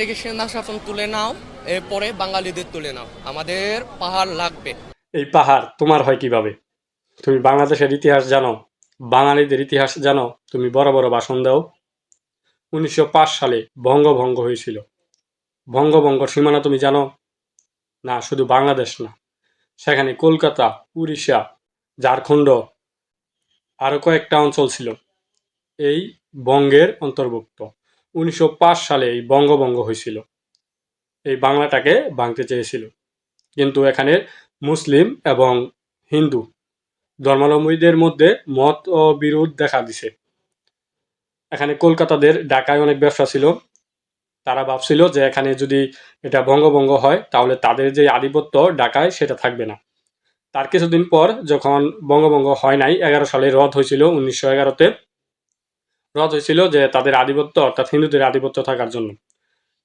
থেকে সেনা শাসন তুলে নাও, এরপরে বাঙালিদের তুলে নাও, আমাদের পাহাড় লাগবে। এই পাহাড় তোমার হয় কিভাবে? তুমি বাংলাদেশের ইতিহাস জানো? বাঙালিদের ইতিহাস জানো? তুমি বড় বড় ভাষণ দাও। 1905 সালে বঙ্গভঙ্গ হয়েছিল। বঙ্গভঙ্গর সীমানা তুমি জানো? না, শুধু বাংলাদেশ না, সেখানে কলকাতা, উড়িষ্যা, ঝাড়খণ্ড, আরো কয়েকটা অঞ্চল ছিল এই বঙ্গের অন্তর্ভুক্ত। 1905 সালে এই বঙ্গভঙ্গ হয়েছিল। এই বাংলাটাকে ভাঙতে চেয়েছিল, কিন্তু এখানে মুসলিম এবং হিন্দু ধর্মাবলম্বীদের মধ্যে মত ও বিরোধ দেখা দিছে। এখানে কলকাতাদের ঢাকায় অনেক ব্যবসা ছিল। তারা ভাবছিল যে এখানে যদি এটা বঙ্গভঙ্গ হয় তাহলে তাদের যে আধিপত্য ঢাকায় সেটা থাকবে না। তার কিছুদিন পর যখন বঙ্গভঙ্গ হয় নাই, 11 সালে রদ হয়েছিল, 1911-তে রদ হয়েছিল যে তাদের আধিপত্য অর্থাৎ হিন্দুদের আধিপত্য থাকার জন্য।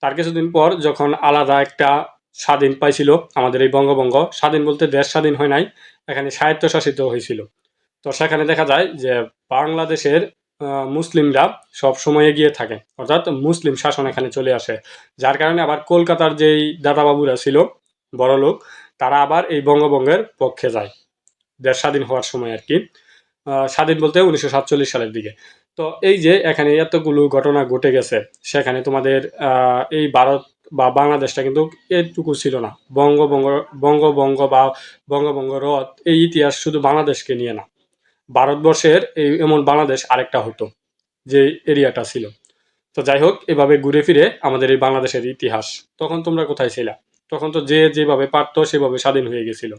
তার কিছুদিন পর যখন আলাদা একটা স্বাধীন পাইছিল আমাদের এই বঙ্গভঙ্গ, স্বাধীন বলতে দেশ স্বাধীন হয় নাই, এখানে স্বায়ত্তশাসিত হয়েছিল। তো সেখানে দেখা যায় যে বাংলাদেশের মুসলিমরা সব সময় এগিয়ে থাকে, অর্থাৎ মুসলিম শাসন এখানে চলে আসে। যার কারণে আবার কলকাতার যেই দাদাবাবুরা ছিল বড়লোক, তারা আবার এই বঙ্গভঙ্গের পক্ষে যায় দেশ স্বাধীন হওয়ার সময় আর কি। স্বাধীন বলতে 1947 সালের দিকে। তো এই যে এখানে এতগুলো ঘটনা ঘটে গেছে, সেখানে তোমাদের এই ভারত বা বাংলাদেশটা কিন্তু এটুকু ছিল না। বঙ্গভঙ্গ বা বঙ্গভঙ্গ রদ এই ইতিহাস শুধু বাংলাদেশকে নিয়ে না, ভারতবর্ষের এই এমন বাংলাদেশ আরেকটা হতো যে এরিয়াটা ছিল। তো যাই হোক, এভাবে ঘুরে ফিরে আমাদের এই বাংলাদেশের ইতিহাস। তখন তোমরা কোথায় ছিলা? তখন তো যে যেভাবে পারতো সেভাবে স্বাধীন হয়ে গেছিল।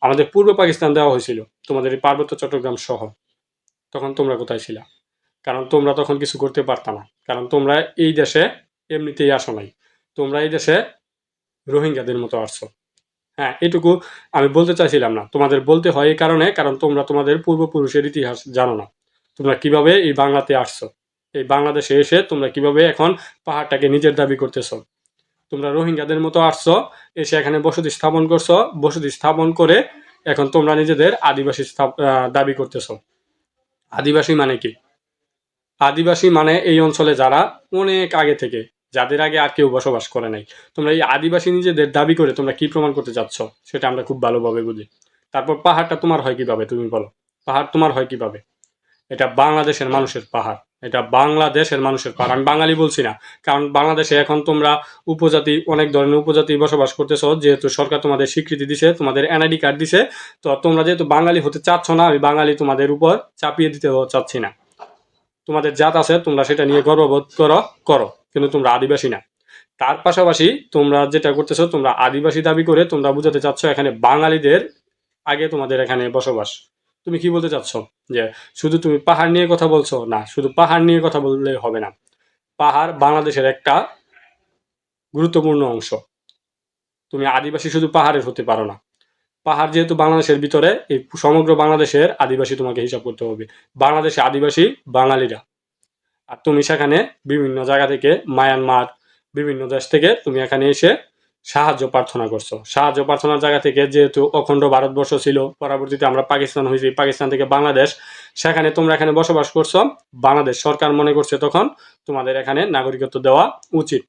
আমাদের পূর্ব পাকিস্তান দেওয়া হয়েছিল, তোমাদের এই পার্বত্য চট্টগ্রাম সহ। তখন তোমরা কোথায় ছিলা? কারণ তোমরা তখন কিছু করতে পারতা না, কারণ তোমরা এই দেশে এমনিতেই আসো নাই। তোমরা এই দেশে রোহিঙ্গাদের মতো আসছো। হ্যাঁ, এটুকু আমি বলতে চাইছিলাম না, তোমাদের বলতে হয় এই কারণে, কারণ তোমরা তোমাদের পূর্বপুরুষের ইতিহাস জানো না। তোমরা কিভাবে এই বাংলাতে আসছো, এই বাংলাদেশে এসে তোমরা কিভাবে এখন পাহাড়টাকে নিজের দাবি করতেছো। তোমরা রোহিঙ্গাদের মতো আসছো, এসে এখানে বসতি স্থাপন করছো, বসতি স্থাপন করে এখন তোমরা নিজেদের আদিবাসী দাবি করতেছো। আদিবাসী মানে কি? আদিবাসী মানে এই অঞ্চলে যারা অনেক আগে থেকে, যাদের আগে আর কেউ বসবাস করে নাই। তোমরা এই আদিবাসী নিজেদের দাবি করে তোমরা কি প্রমাণ করতে চাচ্ছ সেটা আমরা খুব ভালোভাবে বুঝি। তারপর পাহাড়টা তোমার হয় কিভাবে তুমি বলো? পাহাড় তোমার হয় কিভাবে? এটা বাংলাদেশের মানুষের পাহাড়। এটা বাংলাদেশের মানুষের পাহাড়। আমি বাঙালি বলছি না, কারণ বাংলাদেশে এখন তোমরা উপজাতি, অনেক ধরনের উপজাতি বসবাস করতেছ, যেহেতু সরকার তোমাদের স্বীকৃতি দিছে, তোমাদের এনআইডি কার্ড দিছে। তো তোমরা যেহেতু বাঙালি হতে চাচ্ছ না, আমি বাঙালি তোমাদের উপর চাপিয়ে দিতে চাচ্ছি না। তোমাদের জাত আছে, তোমরা সেটা নিয়ে গর্ববোধ করো, করো, কিন্তু তোমরা আদিবাসী না। তার পাশাপাশি তোমরা যেটা করতেছো, তোমরা আদিবাসী দাবি করে তোমরা বুঝাতে চাচ্ছ এখানে বাঙালিদের আগে তোমাদের এখানে বসবাস। তুমি কি বলতে চাচ্ছ? যে শুধু তুমি পাহাড় নিয়ে কথা বলছো? না, শুধু পাহাড় নিয়ে কথা বললে হবে না। পাহাড় বাংলাদেশের একটা গুরুত্বপূর্ণ অংশ। তুমি আদিবাসী শুধু পাহাড়ের হতে পারো না। পাহাড় যেহেতু বাংলাদেশের ভিতরে, এই সমগ্র বাংলাদেশের আদিবাসী তোমাকে হিসাব করতে হবে। বাংলাদেশে আদিবাসী বাঙালিরা। আর তুমি সেখানে বিভিন্ন জায়গা থেকে, মায়ানমার, বিভিন্ন দেশ থেকে তুমি এখানে এসে সাহায্য প্রার্থনা করছো। সাহায্য প্রার্থনার জায়গা থেকে, যেহেতু অখণ্ড ভারতবর্ষ ছিল, পরবর্তীতে আমরা পাকিস্তান হয়েছি, পাকিস্তান থেকে বাংলাদেশ, সেখানে তোমরা এখানে বসবাস করছো। বাংলাদেশ সরকার মনে করছে তখন তোমাদের এখানে নাগরিকত্ব দেওয়া উচিত।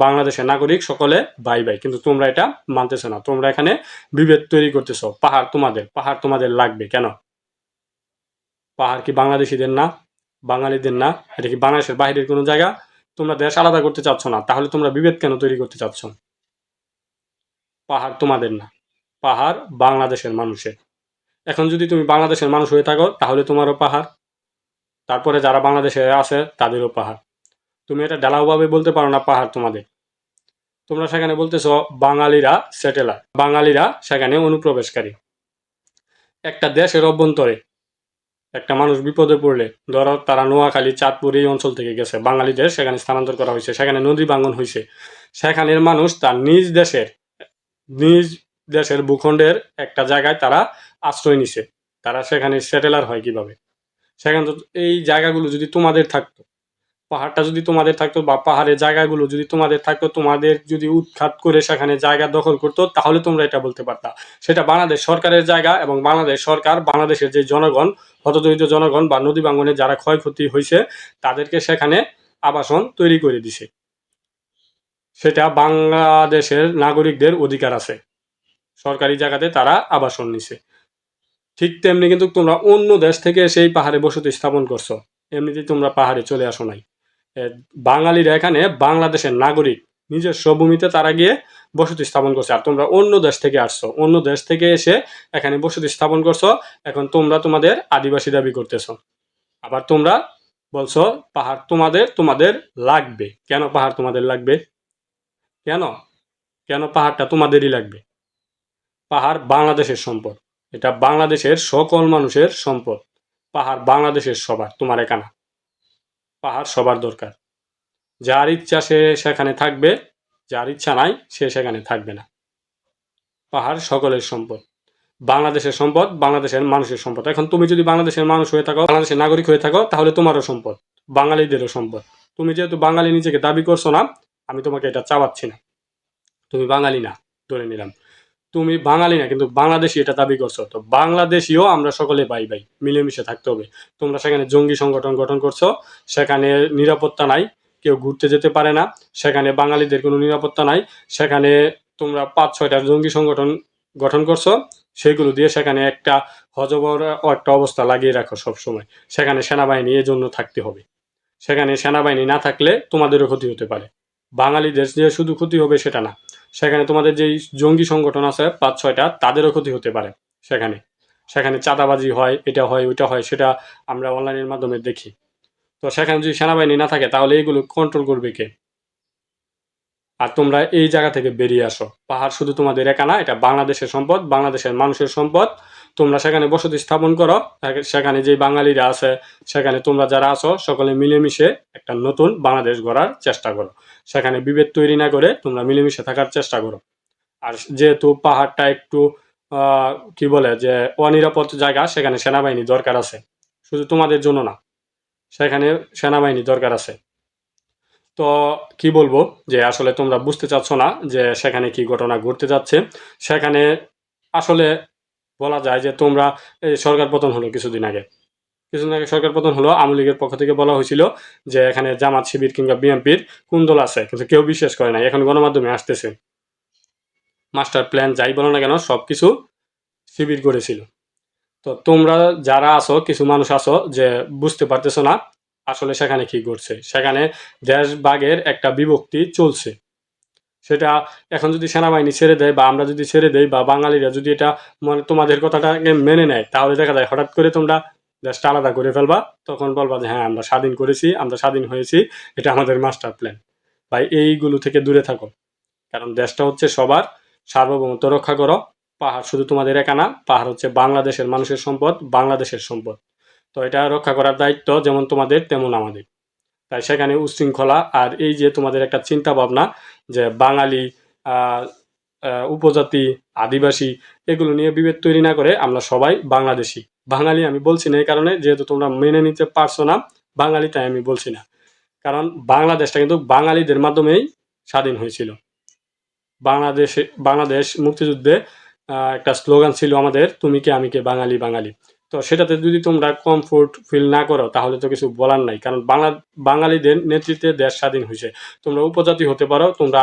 বাংলাদেশের নাগরিক সকলে ভাই ভাই, কিন্তু তোমরা এটা মানতেছো না। তোমরা এখানে বিভেদ তৈরি করতেছো। পাহাড় তোমাদের, পাহাড় তোমাদের লাগবে কেন? পাহাড় কি বাংলাদেশিদের না? বাঙালিদের না? এটা কি বাংলাদেশের বাইরের কোনো জায়গা? তোমরা দেশ আলাদা করতে চাচ্ছ না, তাহলে তোমরা বিভেদ কেন তৈরি করতে চাচ্ছ? পাহাড় তোমাদের না, পাহাড় বাংলাদেশের মানুষের। এখন যদি তুমি বাংলাদেশের মানুষ হয়ে থাকো তাহলে তোমারও পাহাড়, তারপরে যারা বাংলাদেশে আছে তাদেরও পাহাড়। তুমি এটা ঢালাওভাবে বলতে পারো না পাহাড় তোমাদের। তোমরা সেখানে বলতেছো বাঙালিরা সেটেলার, বাঙালিরা সেখানে অনুপ্রবেশকারী। একটা দেশের অভ্যন্তরে একটা মানুষ বিপদে পড়লে, ধরো তারা নোয়াখালী, চাঁদপুর এই অঞ্চল থেকে গেছে, বাঙালিদের সেখানে স্থানান্তর করা হয়েছে, সেখানে নদী ভাঙ্গন হয়েছে, সেখানের মানুষ তার নিজ দেশের ভূখণ্ডের একটা জায়গায় তারা আশ্রয় নিছে। তারা সেখানে সেটেলার হয় কিভাবে? সেখানে তো এই জায়গাগুলো যদি তোমাদের থাকতো, পাহাড়টা যদি তোমাদের থাকতো বা পাহাড়ের জায়গাগুলো যদি তোমাদের থাকতো, তোমাদের যদি উৎখাত করে সেখানে জায়গা দখল করতো, তাহলে তোমরা এটা বলতে পারতা সেটা বাংলাদেশ সরকারের জায়গা, এবং বাংলাদেশ সরকার বাংলাদেশের যে জনগণ, হতদরিদ্র জনগণ বা নদী ভাঙ্গনে যারা ক্ষয়ক্ষতি হয়েছে তাদেরকে সেখানে আবাসন তৈরি করে দিছে। সেটা বাংলাদেশের নাগরিকদের অধিকার আছে, সরকারি জায়গাতে তারা আবাসন নিছে। ঠিক তেমনি কিন্তু তোমরা অন্য দেশ থেকে সেই পাহাড়ে বসতি স্থাপন করছো, এমনিতেই তোমরা পাহাড়ে চলে আসো নাই। এ, বাঙালিরা এখানে বাংলাদেশের নাগরিক, নিজস্ব ভূমিতে তারা গিয়ে বসতি স্থাপন করছে, আর তোমরা অন্য দেশ থেকে আসছো, অন্য দেশ থেকে এসে এখানে বসতি স্থাপন করছো। এখন তোমরা তোমাদের আদিবাসী দাবি করতেছো, আবার তোমরা বলছো পাহাড় তোমাদের তোমাদের লাগবে। কেন পাহাড় তোমাদের লাগবে? কেন কেন পাহাড়টা তোমাদেরই লাগবে? পাহাড় বাংলাদেশের সম্পদ, এটা বাংলাদেশের সকল মানুষের সম্পদ। পাহাড় বাংলাদেশের সবার, তোমার একা না। পাহাড় সবার দরকার, যার ইচ্ছা সে সেখানে থাকবে, যার ইচ্ছা নাই সে সেখানে থাকবে না। পাহাড় সকলের সম্পদ, বাংলাদেশের সম্পদ, বাংলাদেশের মানুষের সম্পদ। এখন তুমি যদি বাংলাদেশের মানুষ হয়ে থাকো, বাংলাদেশের নাগরিক হয়ে থাকো, তাহলে তোমারও সম্পদ, বাঙালিদেরও সম্পদ। তুমি যেহেতু বাঙালি নিজেকে দাবি করছো না, আমি তোমাকে এটা চাওয়াচ্ছি না। তুমি বাঙালি না, ধরে নিলাম তুমি বাঙালি না, কিন্তু বাংলাদেশি এটা দাবি করছো, তো বাংলাদেশিও আমরা সকলে ভাই ভাই, মিলেমিশে থাকতে হবে। তোমরা সেখানে জঙ্গি সংগঠন গঠন করছো, সেখানে নিরাপত্তা নাই, কেউ ঘুরতে যেতে পারে না, সেখানে বাঙালিদের কোনো নিরাপত্তা নাই। সেখানে তোমরা 5-6টা জঙ্গি সংগঠন গঠন করছো, সেগুলো দিয়ে সেখানে একটা হজবর একটা অবস্থা লাগিয়ে রাখো সব সময়। সেখানে সেনাবাহিনী এর জন্য থাকতে হবে। সেখানে সেনাবাহিনী না থাকলে তোমাদেরও ক্ষতি হতে পারে। বাঙালিদের যে শুধু ক্ষতি হবে সেটা না, সেখানে তোমাদের যেই জঙ্গি সংগঠন আছে 5-6টা, তাদেরও ক্ষতি হতে পারে। সেখানে সেখানে চাঁদাবাজি হয়, এটা হয় ওইটা হয়, সেটা আমরা অনলাইনের মাধ্যমে দেখি। তো সেখানে যদি সেনাবাহিনী না থাকে, তাহলে এগুলো কন্ট্রোল করবে কে? আর তোমরা এই জায়গা থেকে বেরিয়ে আসো। পাহাড় শুধু তোমাদের একা না, এটা বাংলাদেশের সম্পদ, বাংলাদেশের মানুষের সম্পদ। তোমরা সেখানে বসতি স্থাপন করো, সেখানে যে বাঙালিরা আছে, সেখানে তোমরা যারা আছো, সকলে মিলেমিশে একটা নতুন বাংলাদেশ গড়ার চেষ্টা করো। সেখানে বিভেদ তৈরি না করে তোমরা মিলেমিশে থাকার চেষ্টা করো। আর যেহেতু পাহাড়টা একটু কি বলে যে অনিরাপদ জায়গা, সেখানে সেনাবাহিনী দরকার আছে, শুধু তোমাদের জন্য না, সেখানে সেনাবাহিনী দরকার আছে। তো কি বলবো, যে আসলে তোমরা বুঝতে চাচ্ছ না যে সেখানে কি ঘটনা ঘটতে যাচ্ছে। সেখানে আসলে বলা যায় যে তোমরা, এই সরকার পতন হলো কিছুদিন আগে সরকার পতন হলো, আওয়ামী লীগের পক্ষ থেকে বলা হয়েছিল যে এখানে জামাত শিবির কিংবা বিএনপির কোন দল আছে, কিন্তু কেউ বিশ্বাস করে না। এখন গণমাধ্যমে আসতেছে, মাস্টার প্ল্যান যাই বলো না কেন, সবকিছু শিবির করেছিল। তো তোমরা যারা আছো, কিছু মানুষ আছো যে বুঝতে পারতেছো না আসলে সেখানে কি ঘটছে। সেখানে দেশ ভাগের একটা বিভক্তি চলছে। সেটা এখন যদি সেনাবাহিনী ছেড়ে দেয়, বা আমরা যদি ছেড়ে দেই, বা বাঙালিরা যদি এটা মানে তোমাদের কথাটাকে মেনে নেয়, তাহলে দেখা যায় হঠাৎ করে তোমরা দেশটা আলাদা করে ফেলবা। তখন বলবা যে হ্যাঁ, আমরা স্বাধীন করেছি, আমরা স্বাধীন হয়েছি, এটা আমাদের মাস্টার প্ল্যান। ভাই, এইগুলো থেকে দূরে থাকো, কারণ দেশটা হচ্ছে সবার, সার্বভৌমত্ব রক্ষা করো। পাহাড় শুধু তোমাদের একা না, পাহাড় হচ্ছে বাংলাদেশের মানুষের সম্পদ, বাংলাদেশের সম্পদ। তো এটা রক্ষা করার দায়িত্ব যেমন তোমাদের তেমন আমাদের। তাই সেখানে উচ্ছৃঙ্খলা আর এই যে তোমাদের একটা চিন্তা ভাবনা যে বাঙালি, আহ, উপজাতি, আদিবাসী, এগুলো নিয়ে বিভেদ তৈরি না করে আমরা সবাই বাংলাদেশি। বাঙালি আমি বলছি না এই কারণে, যেহেতু তোমরা মেনে নিতে পারছো না বাঙালি, তাই আমি বলছি না। কারণ বাংলাদেশটা কিন্তু বাঙালিদের মাধ্যমেই স্বাধীন হয়েছিল। বাংলাদেশ মুক্তিযুদ্ধে একটা স্লোগান ছিল আমাদের, তুমি কে আমি কে, বাঙালি বাঙালি। তো সেটাতে যদি তোমরা কমফোর্ট ফিল না করো, তাহলে তো কিছু বলার নাই, কারণ বাঙালিদের নেতৃত্বে দেশ স্বাধীন হয়েছে। তোমরা উপজাতি হতে পারো, তোমরা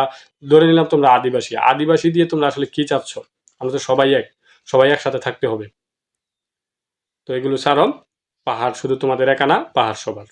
ধরে নিলাম তোমরা আদিবাসী, আদিবাসী দিয়ে তোমরা আসলে কি চাচ্ছ? আমরা তো সবাই এক, সবাই একসাথে থাকতে হবে। তো এগুলো ছাড়ো, পাহাড় শুধু তোমাদের একা না, পাহাড় সবার।